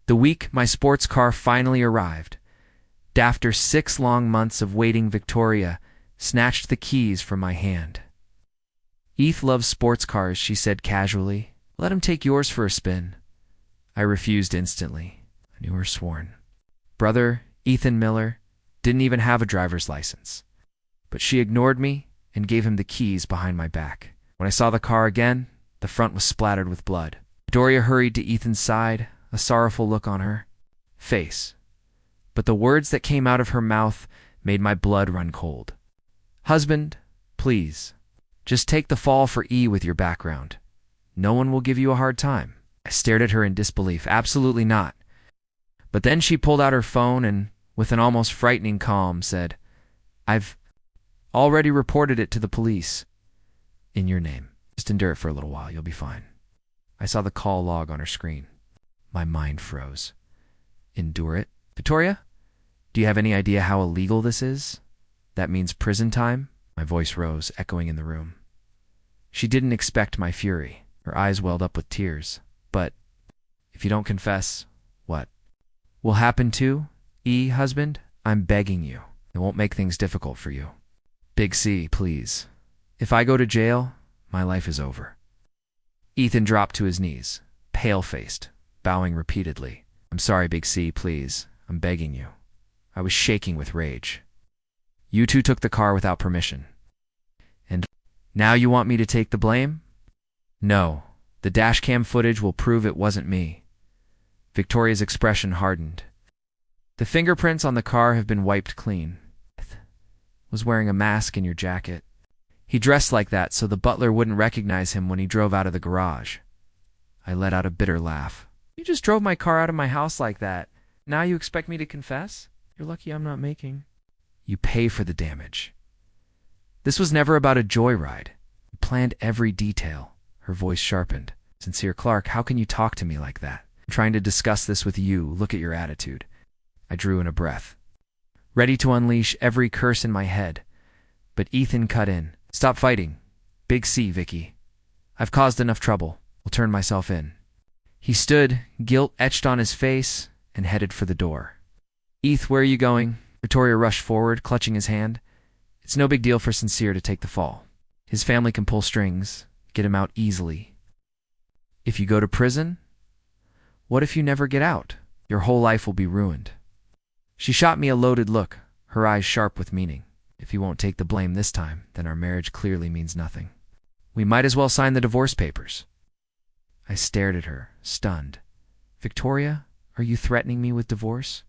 The week my sports car finally arrived. After 6 long months of waiting, Victoria snatched the keys from my hand. "Eth loves sports cars," she said casually. "Let him take yours for a spin." I refused instantly. I knew her sworn brother, Ethan Miller, didn't even have a driver's license. But she ignored me and gave him the keys behind my back. When I saw the car again, the front was splattered with blood. Victoria hurried to Ethan's side, a sorrowful look on her face. But the words that came out of her mouth made my blood run cold. "Husband, please, just take the fall for E with your background. No one will give you a hard time." I stared at her in disbelief. "Absolutely not." But then she pulled out her phone and, with an almost frightening calm, said, "I've already reported it to the police. In your name. Just endure it for a little while. You'll be fine." I saw the call log on her screen. My mind froze. Endure it? "Victoria, do you have any idea how illegal this is? That means prison time." My voice rose, echoing in the room. She didn't expect my fury. Her eyes welled up with tears. "But if you don't confess, what will happen to E, husband? I'm begging you. It won't make things difficult for you. Big C, please. If I go to jail, my life is over." Ethan dropped to his knees, pale-faced, bowing repeatedly. "I'm sorry, Big C, please. I'm begging you." I was shaking with rage. "You two took the car without permission. And now you want me to take the blame?" "No. The dashcam footage will prove it wasn't me." Victoria's expression hardened. "The fingerprints on the car have been wiped clean. Was wearing a mask in your jacket. He dressed like that so the butler wouldn't recognize him when he drove out of the garage." I let out a bitter laugh. "You just drove my car out of my house like that. Now you expect me to confess? You're lucky I'm not making." "You pay for the damage. This was never about a joyride. You planned every detail." Her voice sharpened. "Sincere Clark, how can you talk to me like that? I'm trying to discuss this with you. Look at your attitude." I drew in a breath, ready to unleash every curse in my head. But Ethan cut in. "Stop fighting. Big C, Vicky. I've caused enough trouble. I'll turn myself in." He stood, guilt etched on his face, and headed for the door. "Eth, where are you going?" Victoria rushed forward, clutching his hand. "It's no big deal for Sincere to take the fall. His family can pull strings, get him out easily. If you go to prison, what if you never get out? Your whole life will be ruined." She shot me a loaded look, her eyes sharp with meaning. "If you won't take the blame this time, then our marriage clearly means nothing. We might as well sign the divorce papers." I stared at her, stunned. "Victoria, are you threatening me with divorce?"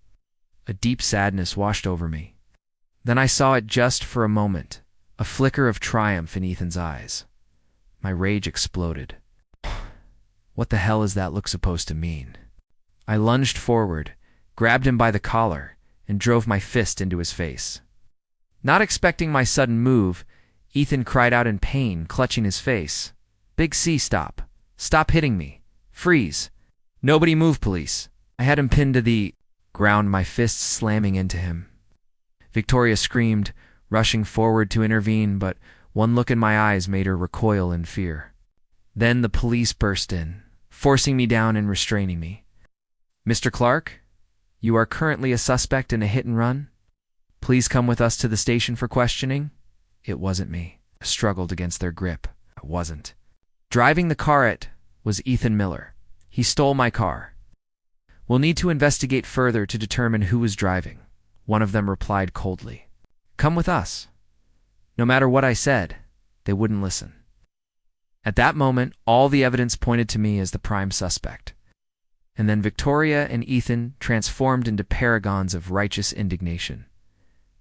A deep sadness washed over me. Then I saw it just for a moment, a flicker of triumph in Ethan's eyes. My rage exploded. What the hell is that look supposed to mean? I lunged forward, grabbed him by the collar, and drove my fist into his face. Not expecting my sudden move, Ethan cried out in pain, clutching his face. "Big C, stop. Stop hitting me. Freeze. Nobody move, police." I had him pinned to the ground, my fists slamming into him. Victoria screamed, rushing forward to intervene, but one look in my eyes made her recoil in fear. Then the police burst in, forcing me down and restraining me. "Mr. Clark, you are currently a suspect in a hit and run. Please come with us to the station for questioning." It wasn't me. I struggled against their grip. I wasn't. Driving the car was Ethan Miller. He stole my car. "We'll need to investigate further to determine who was driving," one of them replied coldly. "Come with us." No matter what I said, they wouldn't listen. At that moment, all the evidence pointed to me as the prime suspect. And then Victoria and Ethan transformed into paragons of righteous indignation.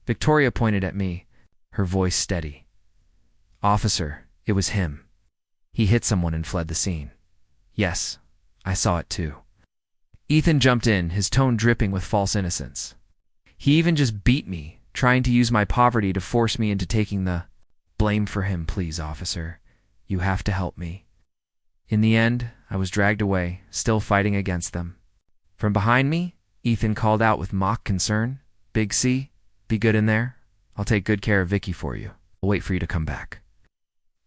Victoria pointed at me, her voice steady. "Officer, it was him. He hit someone and fled the scene." "Yes, I saw it too." Ethan jumped in, his tone dripping with false innocence. "He even just beat me, trying to use my poverty to force me into taking the blame for him. Please, officer, you have to help me." In the end, I was dragged away, still fighting against them. From behind me, Ethan called out with mock concern, "Big C, be good in there. I'll take good care of Vicky for you. I'll wait for you to come back."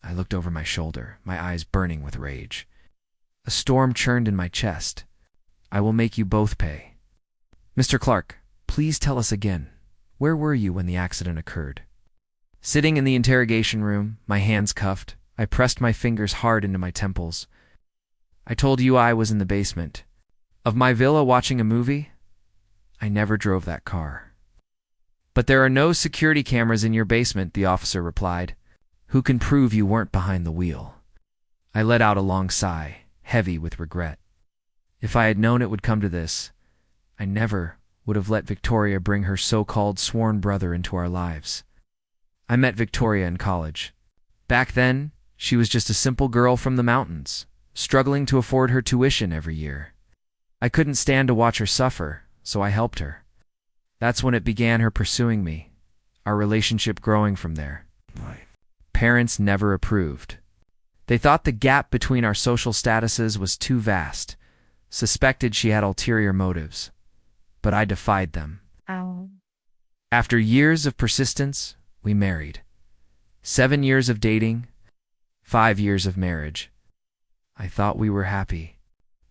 I looked over my shoulder, my eyes burning with rage. A storm churned in my chest. I will make you both pay. Mr. Clark, please tell us again. Where were you when the accident occurred? Sitting in the interrogation room, my hands cuffed, I pressed my fingers hard into my temples. I told you I was in the basement of my villa watching a movie. I never drove that car. But there are no security cameras in your basement, the officer replied. Who can prove you weren't behind the wheel? I let out a long sigh, heavy with regret. If I had known it would come to this, I never would have let Victoria bring her so-called sworn brother into our lives. I met Victoria in college. Back then, she was just a simple girl from the mountains, struggling to afford her tuition every year. I couldn't stand to watch her suffer, so I helped her. That's when it began, her pursuing me, our relationship growing from there. Parents never approved. They thought the gap between our social statuses was too vast, suspected she had ulterior motives. But I defied them. After years of persistence, we married. 7 years of dating, 5 years of marriage. I thought we were happy,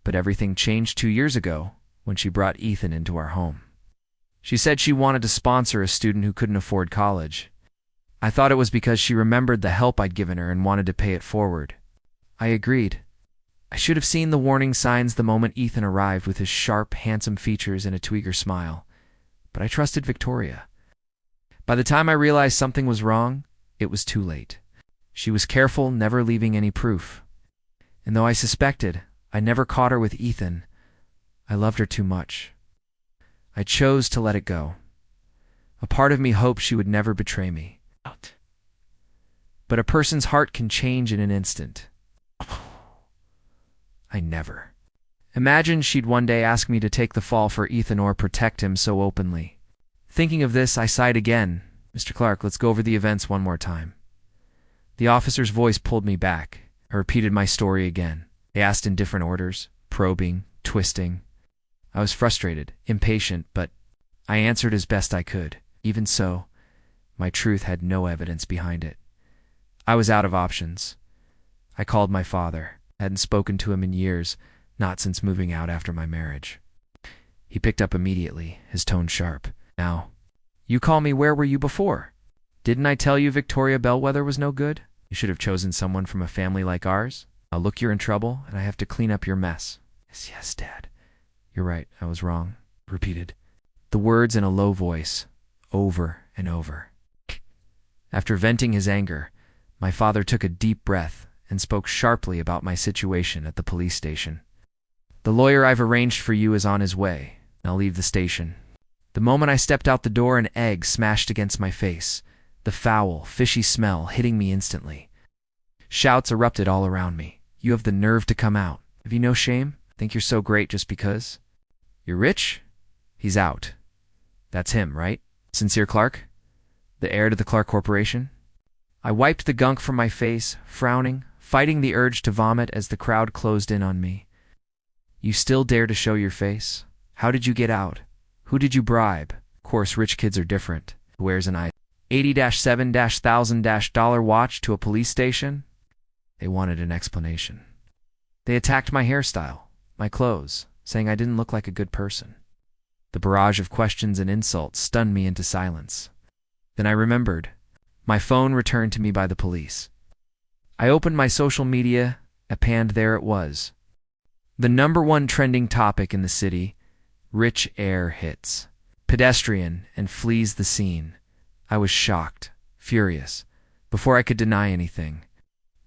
but everything changed 2 years ago when she brought Ethan into our home. She said she wanted to sponsor a student who couldn't afford college. I thought it was because she remembered the help I'd given her and wanted to pay it forward. I agreed. I should have seen the warning signs the moment Ethan arrived with his sharp, handsome features and a Tweaker smile, but I trusted Victoria. By the time I realized something was wrong, it was too late. She was careful, never leaving any proof. And though I suspected I never caught her with Ethan, I loved her too much. I chose to let it go. A part of me hoped she would never betray me. But a person's heart can change in an instant. I never. Imagined she'd one day ask me to take the fall for Ethan or protect him so openly. Thinking of this, I sighed again. Mr. Clark, let's go over the events one more time. The officer's voice pulled me back. I repeated my story again. They asked in different orders, probing, twisting. I was frustrated, impatient, but I answered as best I could. Even so, my truth had no evidence behind it. I was out of options. I called my father. Hadn't spoken to him in years, not since moving out after my marriage. He picked up immediately, his tone sharp. Now, you call me, where were you before? Didn't I tell you Victoria Bellwether was no good? You should have chosen someone from a family like ours. Now look, you're in trouble, and I have to clean up your mess. Yes, Dad. You're right, I was wrong. Repeated. The words in a low voice, over and over. After venting his anger, my father took a deep breath and spoke sharply about my situation at the police station. The lawyer I've arranged for you is on his way. I'll leave the station. The moment I stepped out the door, an egg smashed against my face, the foul, fishy smell hitting me instantly. Shouts erupted all around me. You have the nerve to come out. Have you no shame? Think you're so great just because? You're rich? He's out. That's him, right? Sincere Clark? The heir to the Clark Corporation? I wiped the gunk from my face, frowning, fighting the urge to vomit as the crowd closed in on me. You still dare to show your face? How did you get out? Who did you bribe? Of course, rich kids are different. Who wears an $80,000 watch to a police station? They wanted an explanation. They attacked my hairstyle, my clothes, saying I didn't look like a good person. The barrage of questions and insults stunned me into silence. Then I remembered. My phone returned to me by the police. I opened my social media, and there it was. The #1 trending topic in the city, rich heir hits pedestrian and flees the scene. I was shocked, furious, before I could deny anything.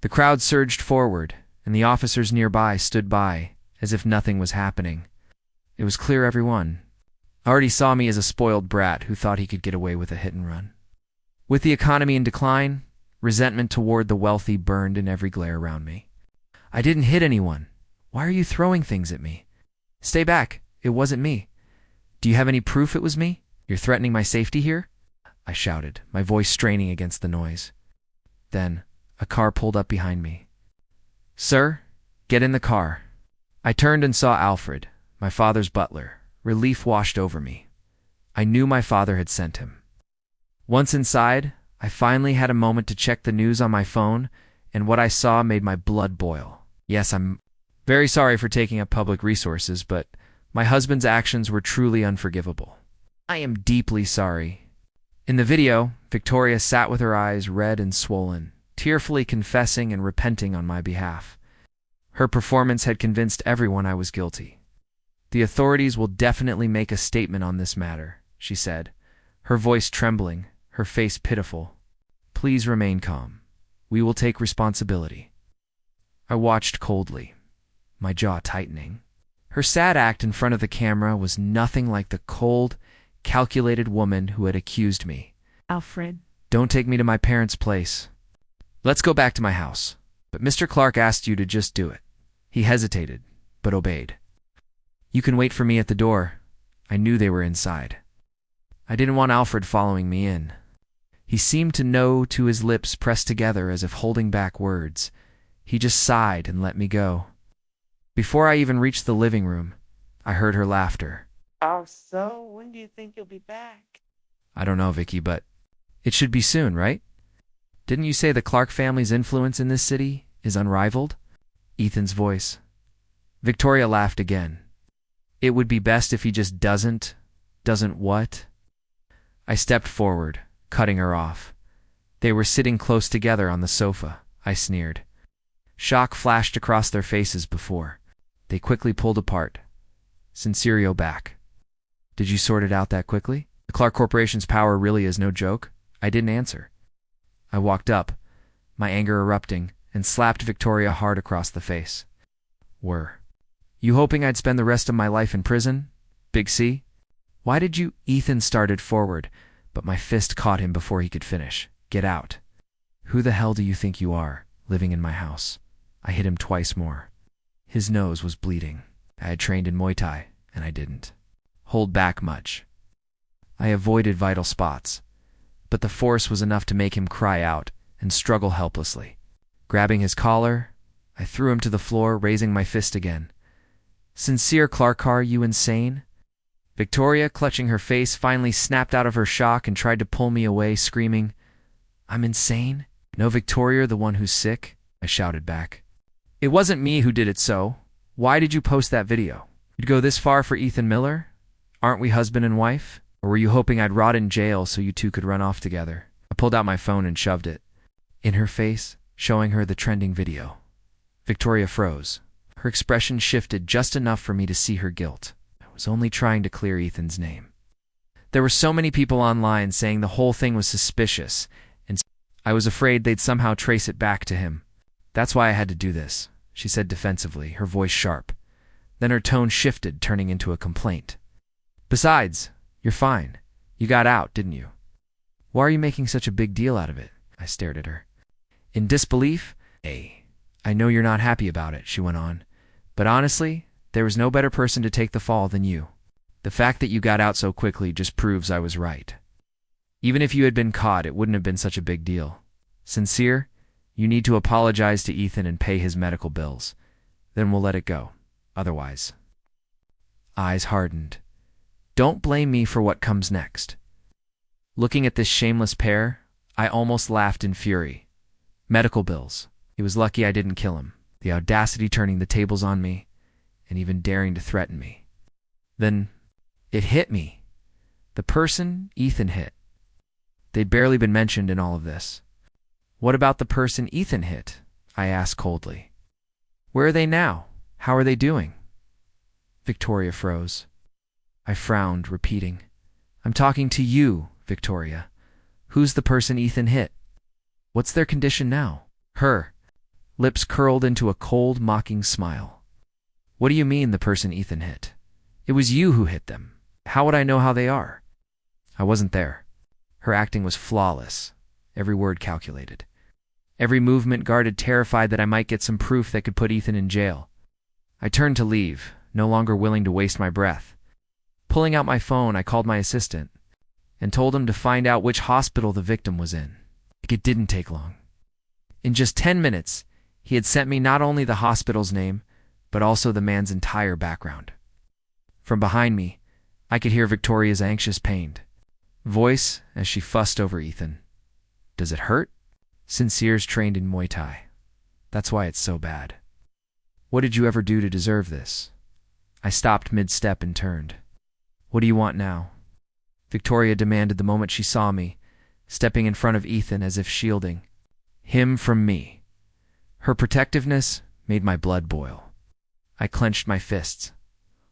The crowd surged forward, and the officers nearby stood by, as if nothing was happening. It was clear everyone already saw me as a spoiled brat who thought he could get away with a hit and run. With the economy in decline, resentment toward the wealthy burned in every glare around me. I didn't hit anyone. Why are you throwing things at me? Stay back. It wasn't me. Do you have any proof it was me? You're threatening my safety here? I shouted, my voice straining against the noise. Then, a car pulled up behind me. Sir, get in the car. I turned and saw Alfred, my father's butler. Relief washed over me. I knew my father had sent him. Once inside, I finally had a moment to check the news on my phone, and what I saw made my blood boil. Yes, I'm very sorry for taking up public resources, but My husband's actions were truly unforgivable. I am deeply sorry. In the video, Victoria sat with her eyes red and swollen, tearfully confessing and repenting on my behalf. Her performance had convinced everyone I was guilty. The authorities will definitely make a statement on this matter, she said, her voice trembling, her face pitiful. Please remain calm. We will take responsibility. I watched coldly, my jaw tightening. Her sad act in front of the camera was nothing like the cold, calculated woman who had accused me. Alfred. Don't take me to my parents' place. Let's go back to my house. But Mr. Clark asked you to just do it. He hesitated, but obeyed. You can wait for me at the door. I knew they were inside. I didn't want Alfred following me in. He seemed to know, to his lips pressed together as if holding back words. He just sighed and let me go. Before I even reached the living room, I heard her laughter. Oh, so when do you think you'll be back? I don't know, Vicky, but it should be soon, right? Didn't you say the Clark family's influence in this city is unrivaled? Ethan's voice. Victoria laughed again. It would be best if he just doesn't what? I stepped forward, cutting her off. They were sitting close together on the sofa, I sneered. Shock flashed across their faces before. They quickly pulled apart. Sincerio back. Did you sort it out that quickly? The Clark Corporation's power really is no joke. I didn't answer. I walked up, my anger erupting, and slapped Victoria hard across the face. Were you hoping I'd spend the rest of my life in prison? Big C? Why did you? Ethan started forward, but my fist caught him before he could finish. Get out. Who the hell do you think you are, living in my house? I hit him twice more. His nose was bleeding. I had trained in Muay Thai, and I didn't hold back much. I avoided vital spots, but the force was enough to make him cry out and struggle helplessly. Grabbing his collar, I threw him to the floor, raising my fist again. Sincere Clarkar, you insane? Victoria, clutching her face, finally snapped out of her shock and tried to pull me away, screaming, I'm insane? No, Victoria, the one who's sick, I shouted back. It wasn't me who did it, so why did you post that video? You'd go this far for Ethan Miller? Aren't we husband and wife? Or were you hoping I'd rot in jail so you two could run off together? I pulled out my phone and shoved it in her face, showing her the trending video. Victoria froze. Her expression shifted just enough for me to see her guilt. I was only trying to clear Ethan's name. There were so many people online saying the whole thing was suspicious, and I was afraid they'd somehow trace it back to him. That's why I had to do this, she said defensively, her voice sharp. Then her tone shifted, turning into a complaint. Besides, you're fine. You got out, didn't you? Why are you making such a big deal out of it? I stared at her. In disbelief? Hey, I know you're not happy about it, she went on. But honestly, there was no better person to take the fall than you. The fact that you got out so quickly just proves I was right. Even if you had been caught, it wouldn't have been such a big deal. Sincere, you need to apologize to Ethan and pay his medical bills. Then we'll let it go. Otherwise. Eyes hardened. Don't blame me for what comes next. Looking at this shameless pair, I almost laughed in fury. Medical bills. He was lucky I didn't kill him. The audacity turning the tables on me, and even daring to threaten me. Then it hit me. The person Ethan hit. They'd barely been mentioned in all of this. What about the person Ethan hit? I asked coldly. Where are they now? How are they doing? Victoria froze. I frowned, repeating, I'm talking to you, Victoria. Who's the person Ethan hit? What's their condition now? Her. Lips curled into a cold, mocking smile. What do you mean, the person Ethan hit? It was you who hit them. How would I know how they are? I wasn't there. Her acting was flawless, every word calculated. Every movement guarded, terrified that I might get some proof that could put Ethan in jail. I turned to leave, no longer willing to waste my breath. Pulling out my phone, I called my assistant and told him to find out which hospital the victim was in. It didn't take long. In just 10 minutes, he had sent me not only the hospital's name, but also the man's entire background. From behind me, I could hear Victoria's anxious, pained voice as she fussed over Ethan. Does it hurt? Sincere's trained in Muay Thai. That's why it's so bad. What did you ever do to deserve this? I stopped mid-step and turned. What do you want now? Victoria demanded the moment she saw me, stepping in front of Ethan as if shielding him from me. Her protectiveness made my blood boil. I clenched my fists,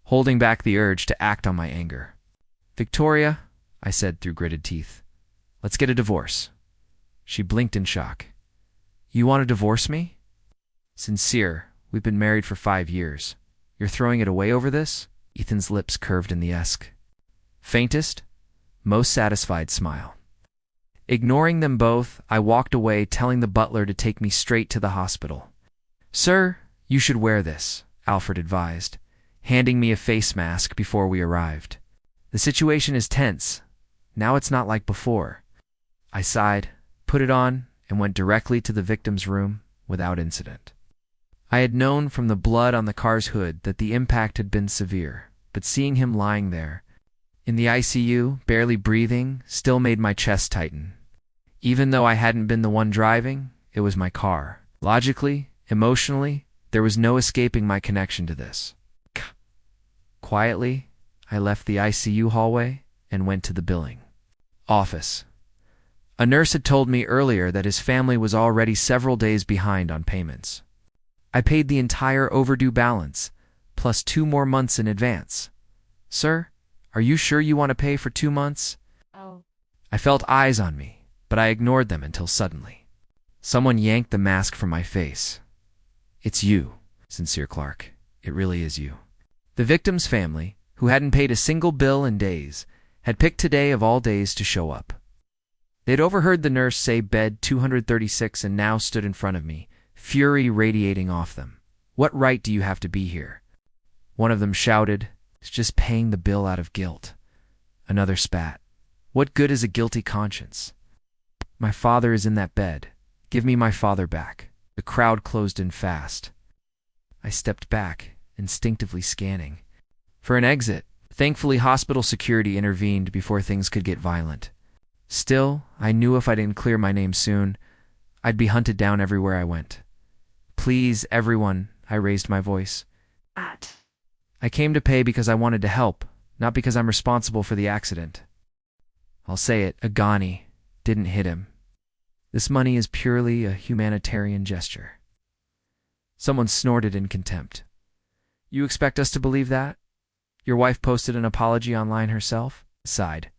holding back the urge to act on my anger. Victoria, I said through gritted teeth, let's get a divorce. She blinked in shock. You want to divorce me? Sincere, we've been married for 5 years. You're throwing it away over this? Ethan's lips curved in the faintest, most satisfied smile. Ignoring them both, I walked away, telling the butler to take me straight to the hospital. Sir, you should wear this, Alfred advised, handing me a face mask before we arrived. The situation is tense. Now it's not like before. I sighed, put it on, and went directly to the victim's room without incident. I had known from the blood on the car's hood that the impact had been severe, but seeing him lying there, in the ICU, barely breathing, still made my chest tighten. Even though I hadn't been the one driving, it was my car. Logically, emotionally, there was no escaping my connection to this. Quietly, I left the ICU hallway and went to the billing office. A nurse had told me earlier that his family was already several days behind on payments. I paid the entire overdue balance, plus 2 more months in advance. Sir, are you sure you want to pay for 2 months? Oh. I felt eyes on me, but I ignored them until suddenly someone yanked the mask from my face. It's you, Sincere Clark. It really is you. The victim's family, who hadn't paid a single bill in days, had picked today of all days to show up. They'd overheard the nurse say bed 236 and now stood in front of me, fury radiating off them. What right do you have to be here? One of them shouted, it's just paying the bill out of guilt. Another spat. What good is a guilty conscience? My father is in that bed. Give me my father back. The crowd closed in fast. I stepped back, instinctively scanning for an exit. Thankfully, hospital security intervened before things could get violent. Still, I knew if I didn't clear my name soon, I'd be hunted down everywhere I went. Please, everyone, I raised my voice. I came to pay because I wanted to help, not because I'm responsible for the accident. I'll say it, Agani didn't hit him. This money is purely a humanitarian gesture. Someone snorted in contempt. You expect us to believe that? Your wife posted an apology online herself? Sighed,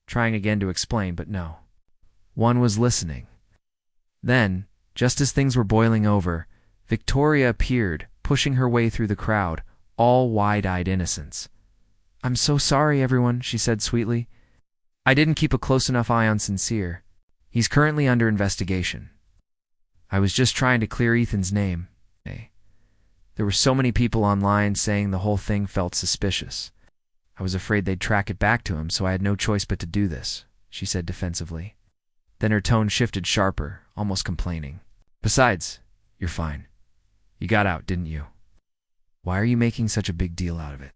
trying again to explain, but no. One was listening. Then, just as things were boiling over, Victoria appeared, pushing her way through the crowd, all wide-eyed innocence. I'm so sorry, everyone, she said sweetly. I didn't keep a close enough eye on Sincere. He's currently under investigation. I was just trying to clear Ethan's name. There were so many people online saying the whole thing felt suspicious. I was afraid they'd track it back to him, so I had no choice but to do this, she said defensively. Then her tone shifted sharper, almost complaining. Besides, you're fine. You got out, didn't you? Why are you making such a big deal out of it?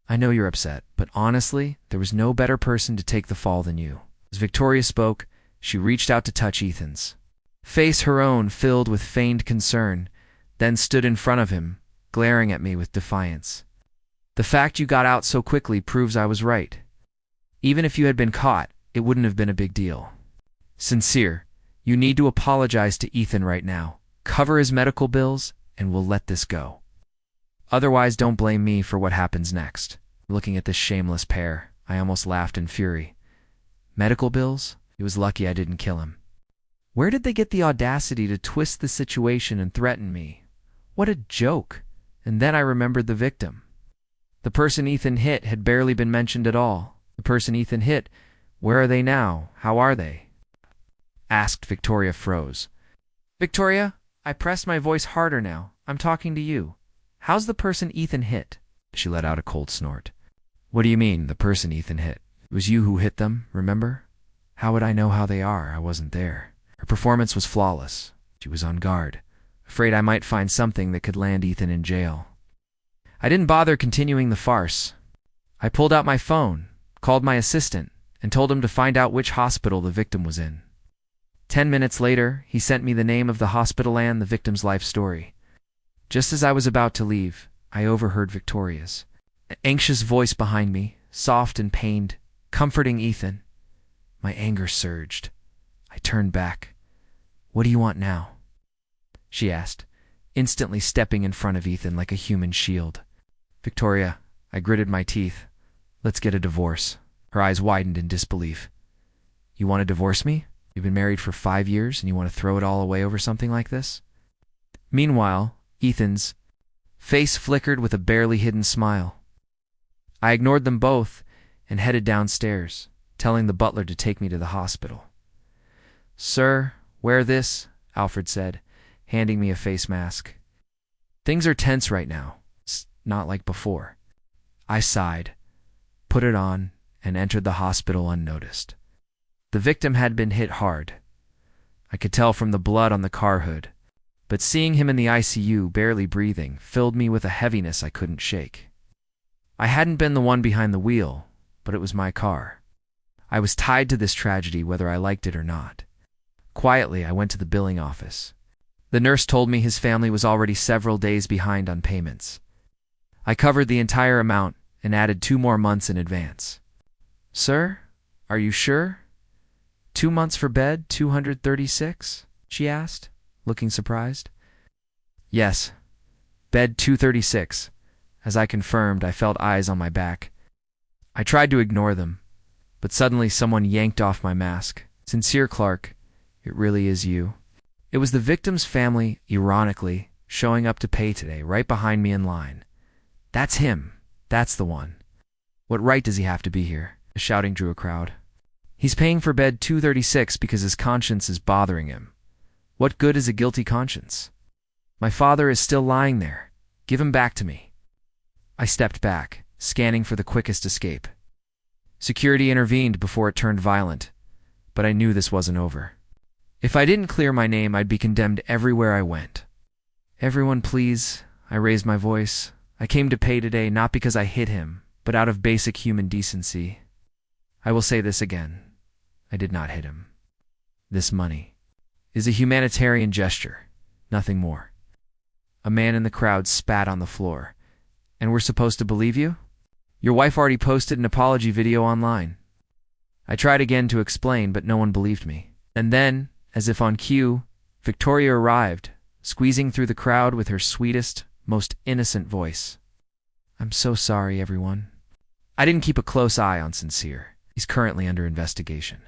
I know you're upset, but honestly, there was no better person to take the fall than you. As Victoria spoke, she reached out to touch Ethan's face, her own filled with feigned concern, then stood in front of him, glaring at me with defiance. The fact you got out so quickly proves I was right. Even if you had been caught, it wouldn't have been a big deal. Sincere, you need to apologize to Ethan right now. Cover his medical bills, and we'll let this go. Otherwise, don't blame me for what happens next. Looking at this shameless pair, I almost laughed in fury. Medical bills? He was lucky I didn't kill him. Where did they get the audacity to twist the situation and threaten me? What a joke. And then I remembered the victim. The person Ethan hit had barely been mentioned at all. The person Ethan hit, where are they now? How are they? Asked. Victoria froze. Victoria, I pressed my voice harder now. I'm talking to you. How's the person Ethan hit? She let out a cold snort. What do you mean, the person Ethan hit? It was you who hit them, remember? How would I know how they are? I wasn't there. Her performance was flawless. She was on guard, afraid I might find something that could land Ethan in jail. I didn't bother continuing the farce. I pulled out my phone, called my assistant, and told him to find out which hospital the victim was in. 10 minutes later, he sent me the name of the hospital and the victim's life story. Just as I was about to leave, I overheard Victoria's An anxious voice behind me, soft and pained, comforting Ethan. My anger surged. I turned back. "What do you want now?" she asked, instantly stepping in front of Ethan like a human shield. "Victoria," I gritted my teeth. "Let's get a divorce." Her eyes widened in disbelief. "You want to divorce me? You've been married for 5 years and you want to throw it all away over something like this?" Meanwhile, Ethan's face flickered with a barely hidden smile. I ignored them both and headed downstairs, telling the butler to take me to the hospital. "Sir, wear this," Alfred said, handing me a face mask. "Things are tense right now. It's not like before." I sighed, put it on, and entered the hospital unnoticed. The victim had been hit hard. I could tell from the blood on the car hood, but seeing him in the ICU, barely breathing, filled me with a heaviness I couldn't shake. I hadn't been the one behind the wheel, but it was my car. I was tied to this tragedy whether I liked it or not. Quietly, I went to the billing office. The nurse told me his family was already several days behind on payments. I covered the entire amount and added 2 more months in advance. "Sir, are you sure? 2 months for bed, 236? She asked, looking surprised. "Yes, bed 236. As I confirmed, I felt eyes on my back. I tried to ignore them, but suddenly someone yanked off my mask. "Sincere Clark, it really is you." It was the victim's family, ironically, showing up to pay today, right behind me in line. "That's him. That's the one. What right does he have to be here?" The shouting drew a crowd. "He's paying for bed 236 because his conscience is bothering him. What good is a guilty conscience? My father is still lying there. Give him back to me." I stepped back, scanning for the quickest escape. Security intervened before it turned violent, but I knew this wasn't over. If I didn't clear my name, I'd be condemned everywhere I went. "Everyone, please," I raised my voice. "I came to pay today not because I hit him, but out of basic human decency. I will say this again. I did not hit him. This money is a humanitarian gesture, nothing more." A man in the crowd spat on the floor. "And we're supposed to believe you? Your wife already posted an apology video online." I tried again to explain, but no one believed me. And then, as if on cue, Victoria arrived, squeezing through the crowd with her sweetest, most innocent voice. "I'm so sorry, everyone. I didn't keep a close eye on Sincere. He's currently under investigation."